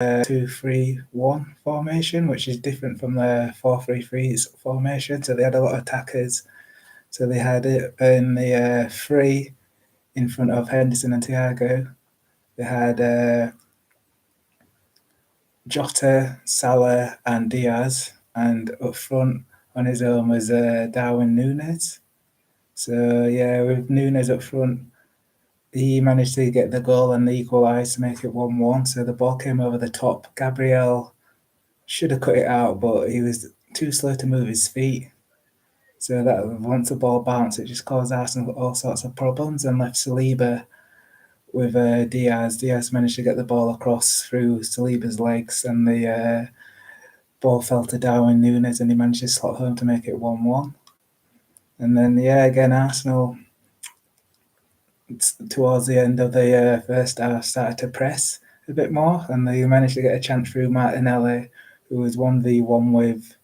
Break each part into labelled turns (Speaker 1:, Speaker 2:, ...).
Speaker 1: 2-3-1 formation, which is different from the 4-3-3 formation. So they had a lot of attackers. So they had it in the three in front of Henderson and Thiago. They had Jota, Salah, and Diaz, and up front on his own was Darwin Núñez. So yeah, with Núñez up front, he managed to get the goal and the equalise to make it 1-1. So the ball came over the top. Gabriel should have cut it out, but he was too slow to move his feet. So that once the ball bounced, it just caused Arsenal all sorts of problems and left Saliba with Diaz. Diaz managed to get the ball across through Saliba's legs, and the ball fell to Darwin Núñez, and he managed to slot home to make it 1-1. And then, yeah, again, Arsenal, towards the end of the first half, started to press a bit more, and they managed to get a chance through Martinelli, who was 1v1 with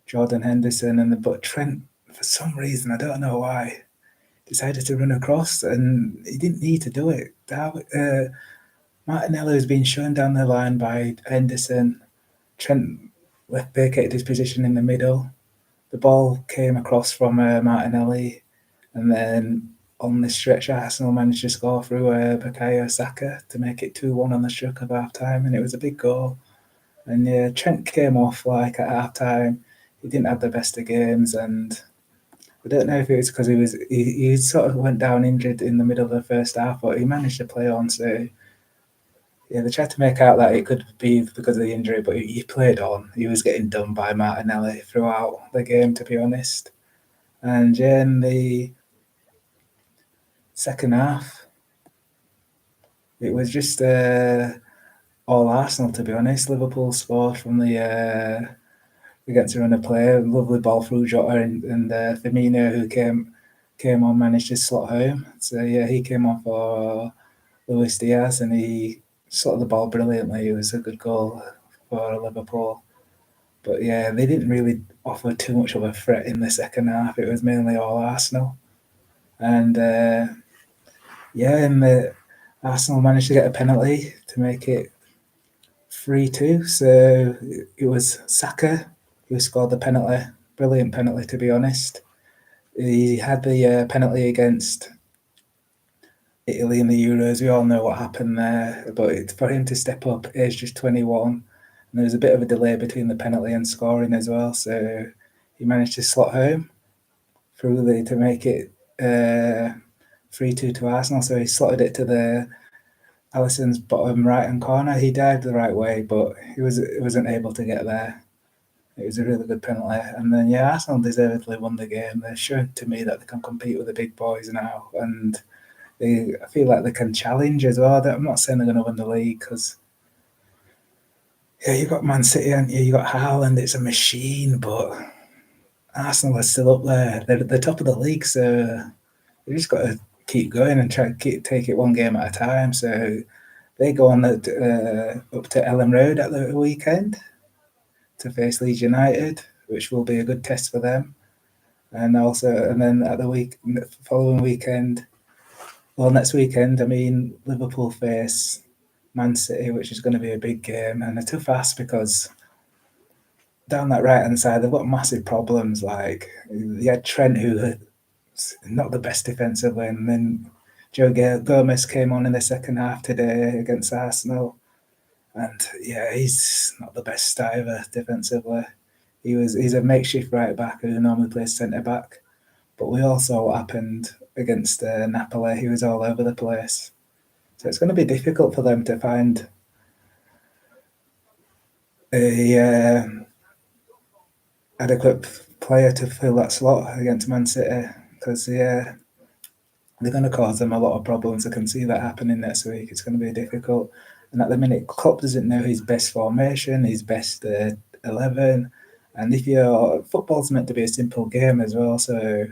Speaker 1: Jordan Henderson, but Trent, for some reason, I don't know why, decided to run across, and he didn't need to do it. Martinelli was being shown down the line by Henderson. Trent vacated his position in the middle. The ball came across from Martinelli, and then on the stretch, Arsenal managed to score through Bukayo Saka to make it 2-1 on the stroke of half time, and it was a big goal. And yeah, Trent came off like at half time. He didn't have the best of games, and I don't know if it was because he sort of went down injured in the middle of the first half, but he managed to play on. So yeah, they tried to make out that it could be because of the injury, but he played on. He was getting done by Martinelli throughout the game, to be honest. And yeah, in the second half, it was just all Arsenal, to be honest. Liverpool scored from the against a run of play, a lovely ball through Jota and Firmino, who came on, managed to slot home. So yeah, he came on for Luis Diaz, and he slotted the ball brilliantly. It was a good goal for Liverpool. But yeah, they didn't really offer too much of a threat in the second half. It was mainly all Arsenal. And yeah, and Arsenal managed to get a penalty to make it 3-2. So it was Saka who scored the penalty. Brilliant penalty, to be honest. He had the penalty against Italy in the Euros. We all know what happened there. But for him to step up, age just 21, and there was a bit of a delay between the penalty and scoring as well. So he managed to slot home through to make it 3-2 to Arsenal. So he slotted it to the Alisson's bottom right-hand corner. He dived the right way, but he wasn't able to get there. It was a really good penalty. And then, yeah, Arsenal deservedly won the game. They're showing to me that they can compete with the big boys now. And I feel like they can challenge as well. I'm not saying they're going to win the league because, yeah, you've got Man City and you've got Haaland. It's a machine, but Arsenal are still up there. They're at the top of the league, so they just got to keep going and try to take it one game at a time. So they go on up to Ellen Road at the weekend to face Leeds United, which will be a good test for them. And then at the following weekend, well, next weekend, I mean, Liverpool face Man City, which is going to be a big game and a tough ask because down that right-hand side, they've got massive problems. Like, you had Trent, who not the best defensively, and then Joe Gomez came on in the second half today against Arsenal, and yeah, he's not the best either defensively. He's a makeshift right back who normally plays centre back, but we all saw what happened against Napoli. He was all over the place, so it's going to be difficult for them to find a adequate player to fill that slot against Man City because yeah, they're going to cause them a lot of problems. I can see that happening next week. It's going to be difficult. And at the minute, Klopp doesn't know his best formation, his best 11. And football's meant to be a simple game as well, so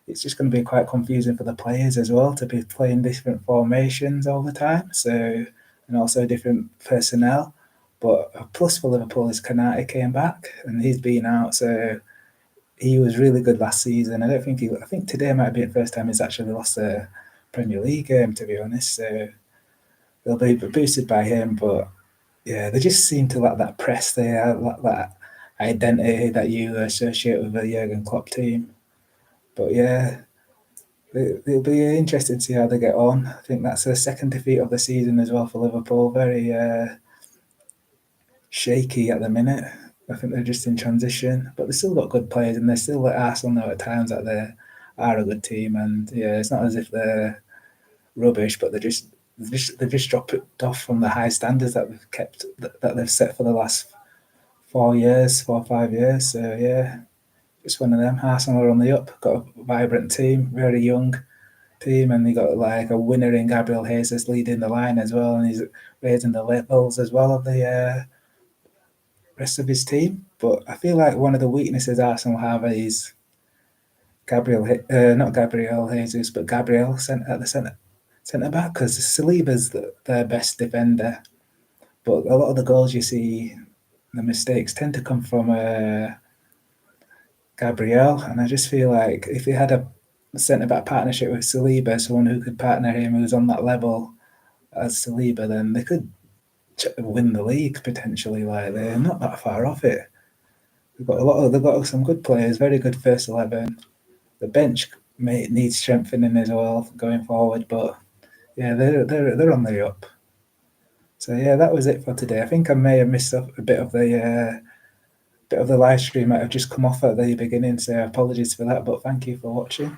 Speaker 1: it's just going to be quite confusing for the players as well to be playing different formations all the time. So, and also different personnel. But a plus for Liverpool is Kanate came back and he's been out, so he was really good last season. I think today might be the first time he's actually lost a Premier League game, to be honest. So they'll be boosted by him, but Yeah, they just seem to lack that press there, that identity that you associate with a Jurgen Klopp team. But yeah, it'll be interesting to see how they get on. I think that's the second defeat of the season as well for Liverpool. Very shaky at the minute. I think they're just in transition, but they've still got good players, and they're still like Arsenal now at times that they are a good team. And yeah, it's not as if they're rubbish, but they've just dropped it off from the high standards that they've kept that they've set for the last 4 years, 4 or 5 years. So yeah, it's one of them. Arsenal are on the up. Got a vibrant team, very young team, and they got like a winner in Gabriel Jesus leading the line as well, and he's raising the levels as well of the rest of his team. But I feel like one of the weaknesses Arsenal have is not Gabriel Jesus, but Gabriel at the centre back, because Saliba's their best defender. But a lot of the goals you see, the mistakes tend to come from Gabriel, and I just feel like if he had a centre back partnership with Saliba, someone who could partner him who's on that level as Saliba, then they could win the league potentially. Like they're not that far off it. They've got some good players, very good first 11. The bench may need strengthening as well going forward, but yeah, they're on the up. So yeah, that was it for today. I think I may have missed up a bit of the live stream. Might have just come off at the beginning, so apologies for that. But thank you for watching.